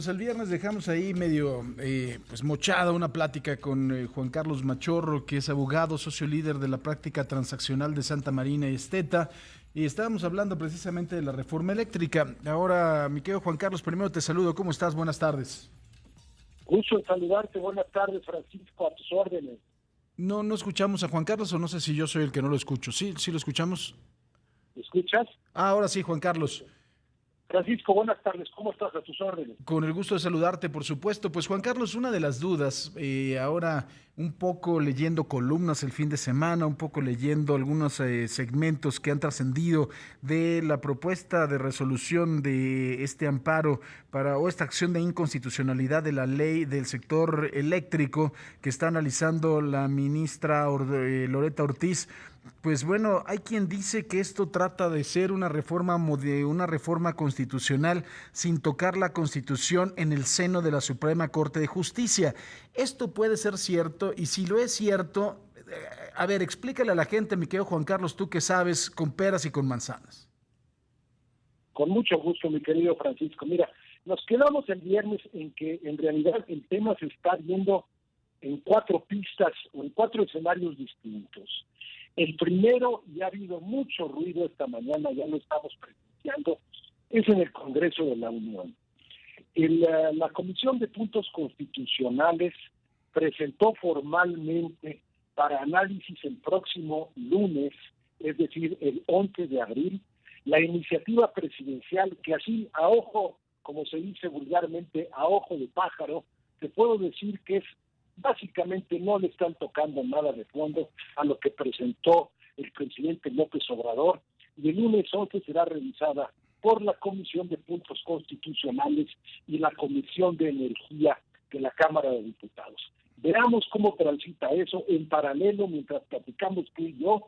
Pues el viernes dejamos ahí medio pues mochada una plática con Juan Carlos Machorro, que es abogado, socio líder de la práctica transaccional de Santa Marina y Esteta, y estábamos hablando precisamente de la reforma eléctrica. Ahora, mi querido Juan Carlos, primero te saludo, ¿cómo estás? Buenas tardes. Gusto en saludarte. Buenas tardes, Francisco, a tus órdenes. No escuchamos a Juan Carlos o no sé si yo soy el que no lo escucho. Sí, sí lo escuchamos. ¿Me escuchas? Ahora sí, Juan Carlos. Francisco, buenas tardes. ¿Cómo estás? A tus órdenes. Con el gusto de saludarte, por supuesto. Pues Juan Carlos, una de las dudas, ahora un poco leyendo columnas el fin de semana, un poco leyendo algunos segmentos que han trascendido de la propuesta de resolución de este amparo para o esta acción de inconstitucionalidad de la ley del sector eléctrico que está analizando la ministra Loreta Ortiz. Pues bueno, hay quien dice que esto trata de ser una reforma constitucional sin tocar la Constitución en el seno de la Suprema Corte de Justicia. Esto puede ser cierto y si lo es cierto, a ver, explícale a la gente, mi querido Juan Carlos, tú que sabes con peras y con manzanas. Con mucho gusto, mi querido Francisco. Mira, nos quedamos el viernes en que en realidad el tema se está viendo en cuatro pistas o en cuatro escenarios distintos. El primero, y ha habido mucho ruido esta mañana, ya lo estamos presenciando, es en el Congreso de la Unión. La Comisión de Puntos Constitucionales presentó formalmente para análisis el próximo lunes, es decir, el 11 de abril, la iniciativa presidencial que así a ojo, como se dice vulgarmente, a ojo de pájaro, te puedo decir que es básicamente no le están tocando nada de fondo a lo que presentó el presidente López Obrador, y el lunes 11 será revisada por la Comisión de Puntos Constitucionales y la Comisión de Energía de la Cámara de Diputados. Veamos cómo transita eso en paralelo mientras platicamos tú y yo.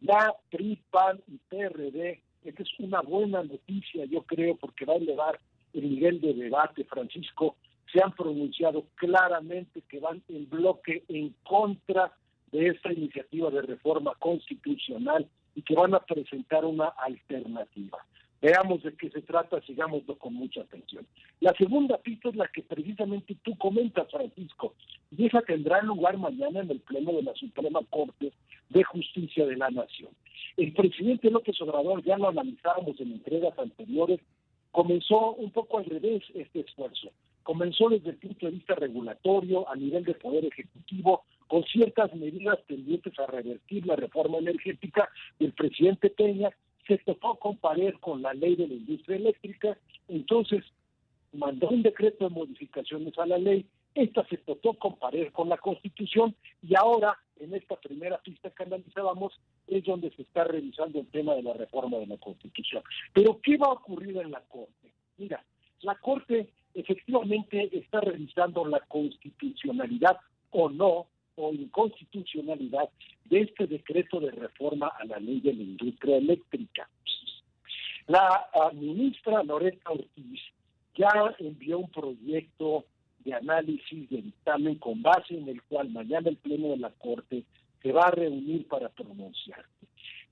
Ya PRI, PAN y PRD, esta es una buena noticia, yo creo, porque va a elevar el nivel de debate, Francisco. Se han pronunciado claramente que van en bloque en contra de esta iniciativa de reforma constitucional y que van a presentar una alternativa. Veamos de qué se trata, sigámoslo con mucha atención. La segunda pista es la que precisamente tú comentas, Francisco, y esa tendrá lugar mañana en el Pleno de la Suprema Corte de Justicia de la Nación. El presidente López Obrador, ya lo analizábamos en entregas anteriores, comenzó un poco al revés este esfuerzo. Comenzó desde el punto de vista regulatorio, a nivel de Poder Ejecutivo, con ciertas medidas tendientes a revertir la reforma energética del presidente Peña. Se tocó comparar con la ley de la industria eléctrica, entonces mandó un decreto de modificaciones a la ley, esta se tocó comparar con la Constitución, y ahora, en esta primera pista que analizábamos, es donde se está revisando el tema de la reforma de la Constitución. Pero, ¿qué va a ocurrir en la Corte? Mira, la Corte efectivamente está revisando la constitucionalidad o no, o inconstitucionalidad de este decreto de reforma a la ley de la industria eléctrica. La ministra Loreta Ortiz ya envió un proyecto de análisis de dictamen con base en el cual mañana el Pleno de la Corte se va a reunir para pronunciarse.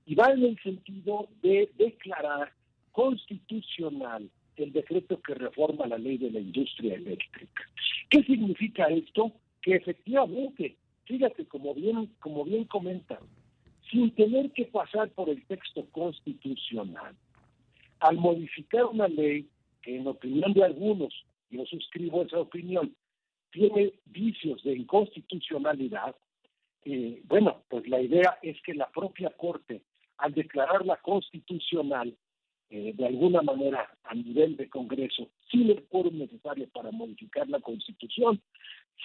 Y va en el sentido de declarar constitucional el decreto que reforma la ley de la industria eléctrica. ¿Qué significa esto? Que efectivamente, fíjate, como bien comentan, sin tener que pasar por el texto constitucional, al modificar una ley que en opinión de algunos, yo suscribo esa opinión, tiene vicios de inconstitucionalidad, bueno, pues la idea es que la propia Corte, al declararla constitucional, de alguna manera a nivel de Congreso, sin el quórum necesario para modificar la Constitución,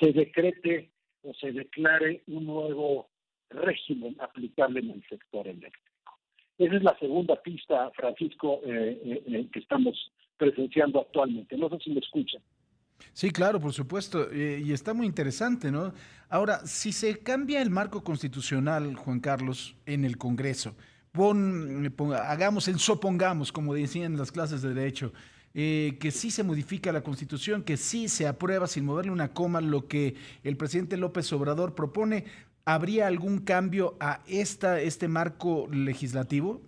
se decrete o se declare un nuevo régimen aplicable en el sector eléctrico. Esa es la segunda pista, Francisco, que estamos presenciando actualmente. No sé si me escuchan. Sí, claro, por supuesto, y está muy interesante, ¿no? Ahora, si se cambia el marco constitucional, Juan Carlos, en el Congreso, supongamos, como decían en las clases de Derecho, que sí se modifica la Constitución, que sí se aprueba sin moverle una coma lo que el presidente López Obrador propone, ¿habría algún cambio a este marco legislativo?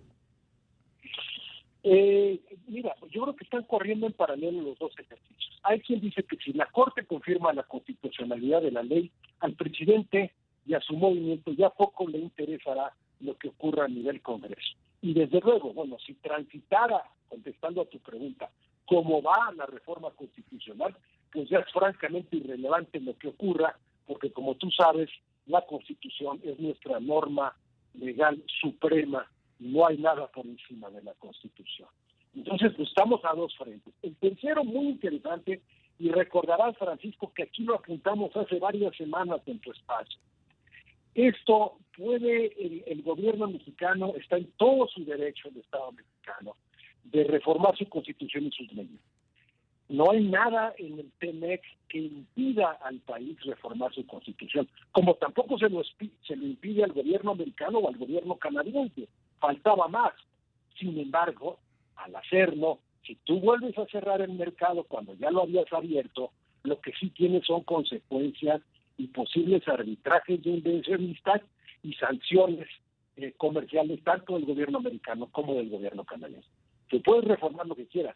Mira, yo creo que están corriendo en paralelo los dos ejercicios. Hay quien dice que si la Corte confirma la constitucionalidad de la ley, al presidente y a su movimiento ya poco le interesará lo que ocurra a nivel Congreso. Y desde luego, bueno, si transitara, contestando a tu pregunta, cómo va la reforma constitucional, pues ya es francamente irrelevante lo que ocurra, porque como tú sabes, la Constitución es nuestra norma legal suprema, no hay nada por encima de la Constitución. Entonces, pues estamos a dos frentes. El tercero, muy interesante, y recordarás, Francisco, que aquí lo apuntamos hace varias semanas en tu espacio. Esto el gobierno mexicano está en todo su derecho, el Estado mexicano, de reformar su Constitución y sus leyes. No hay nada en el TEMEC que impida al país reformar su Constitución, como tampoco se lo impide al gobierno americano o al gobierno canadiense. Faltaba más. Sin embargo, al hacerlo, si tú vuelves a cerrar el mercado cuando ya lo habías abierto, lo que sí tiene son consecuencias y posibles arbitrajes de inversionistas y sanciones comerciales tanto del gobierno americano como del gobierno canadiense. Tú puedes reformar lo que quieras,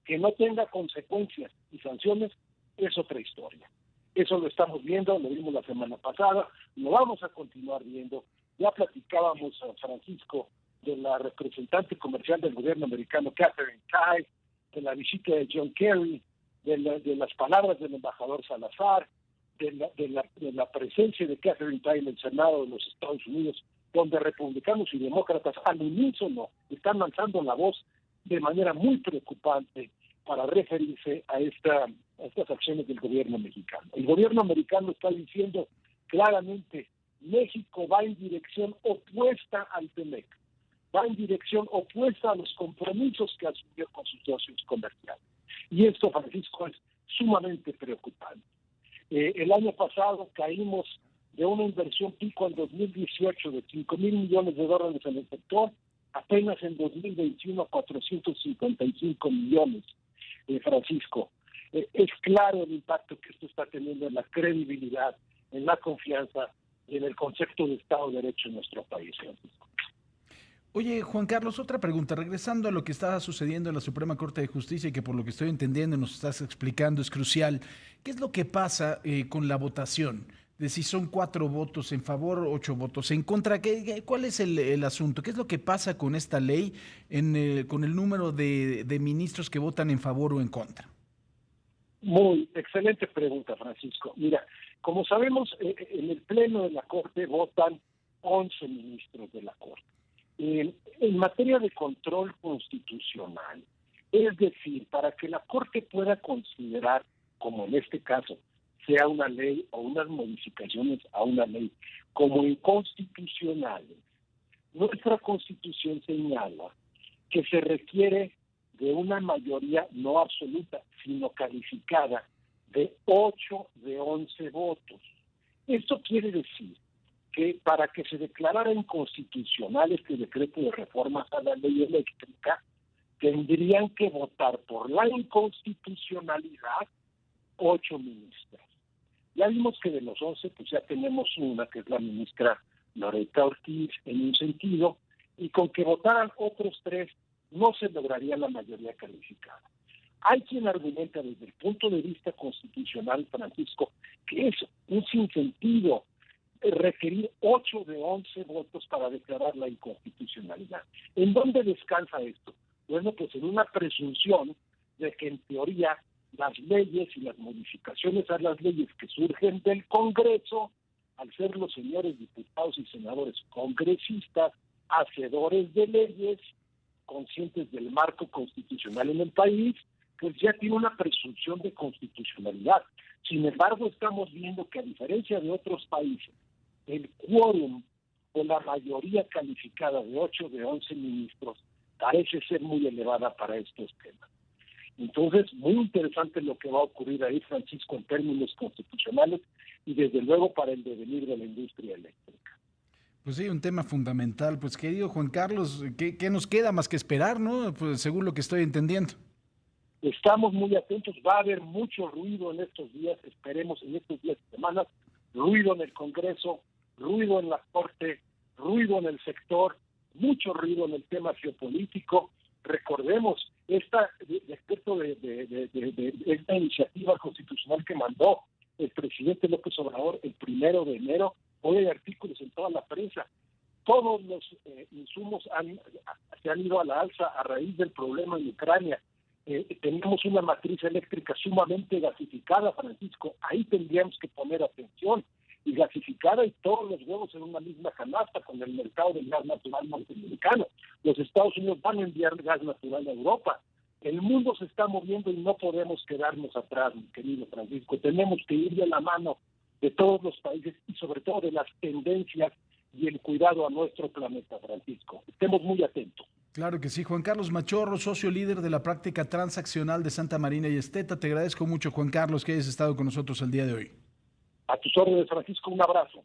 que no tenga consecuencias y sanciones es otra historia. Eso lo estamos viendo, lo vimos la semana pasada, lo vamos a continuar viendo. Ya platicábamos, Francisco, de la representante comercial del gobierno americano, Catherine Tai, de la visita de John Kerry, de las palabras del embajador Salazar, de la presencia de Catherine Tai en el Senado de los Estados Unidos, donde republicanos y demócratas al unísono están lanzando la voz de manera muy preocupante para referirse a estas acciones del gobierno mexicano. El gobierno americano está diciendo claramente, México va en dirección opuesta al TEMEC, va en dirección opuesta a los compromisos que asumió con sus socios comerciales. Y esto, Francisco, es sumamente preocupante. El año pasado caímos de una inversión pico en 2018 de $5,000 millones en el sector, apenas en 2021 a 455 millones, Francisco. Es claro el impacto que esto está teniendo en la credibilidad, en la confianza y en el concepto de Estado de Derecho en nuestro país, Francisco. Oye, Juan Carlos, otra pregunta. Regresando a lo que estaba sucediendo en la Suprema Corte de Justicia y que por lo que estoy entendiendo y nos estás explicando es crucial, ¿qué es lo que pasa con la votación? De si son 4 votos en favor, 8 votos en contra. ¿Cuál es el asunto? ¿Qué es lo que pasa con esta ley con el número de ministros que votan en favor o en contra? Muy excelente pregunta, Francisco. Mira, como sabemos, en el Pleno de la Corte votan 11 ministros de la Corte. En materia de control constitucional, es decir, para que la Corte pueda considerar, como en este caso, sea una ley o unas modificaciones a una ley como inconstitucionales, nuestra Constitución señala que se requiere de una mayoría no absoluta, sino calificada de 8 de 11 votos. Esto quiere decir que para que se declarara inconstitucional este decreto de reformas a la ley eléctrica, tendrían que votar por la inconstitucionalidad 8 ministras. Ya vimos que de los 11, pues ya tenemos una, que es la ministra Loretta Ortiz, en un sentido, y con que votaran otros 3, no se lograría la mayoría calificada. Hay quien argumenta desde el punto de vista constitucional, Francisco, que es un sinsentido requerir 8 de 11 votos para declarar la inconstitucionalidad. ¿En dónde descansa esto? Bueno, pues en una presunción de que en teoría las leyes y las modificaciones a las leyes que surgen del Congreso, al ser los señores diputados y senadores congresistas, hacedores de leyes, conscientes del marco constitucional en el país, pues ya tiene una presunción de constitucionalidad. Sin embargo, estamos viendo que a diferencia de otros países, el quórum o la mayoría calificada de 8 de 11 ministros parece ser muy elevada para estos temas. Entonces, muy interesante lo que va a ocurrir ahí, Francisco, en términos constitucionales y desde luego para el devenir de la industria eléctrica. Pues sí, un tema fundamental. Pues querido Juan Carlos, ¿qué nos queda más que esperar, no? Pues según lo que estoy entendiendo. Estamos muy atentos, va a haber mucho ruido en estos días, esperemos en estos días y semanas, ruido en el Congreso, ruido en la Corte, ruido en el sector, mucho ruido en el tema geopolítico, Recordemos respecto de esta iniciativa constitucional que mandó el presidente López Obrador el 1 de enero. Hoy hay artículos en toda la prensa. Todos los insumos se han ido a la alza a raíz del problema en Ucrania. Tenemos una matriz eléctrica sumamente gasificada, Francisco. Ahí tendríamos que poner atención. Y gasificada y todos los huevos en una misma canasta con el mercado del gas natural norteamericano. Los Estados Unidos van a enviar gas natural a Europa. El mundo se está moviendo y no podemos quedarnos atrás, mi querido Francisco. Tenemos que ir de la mano de todos los países y sobre todo de las tendencias y el cuidado a nuestro planeta, Francisco. Estemos muy atentos. Claro que sí. Juan Carlos Machorro, socio líder de la práctica transaccional de Santa Marina y Esteta. Te agradezco mucho, Juan Carlos, que hayas estado con nosotros el día de hoy. A tus órdenes, Francisco, un abrazo.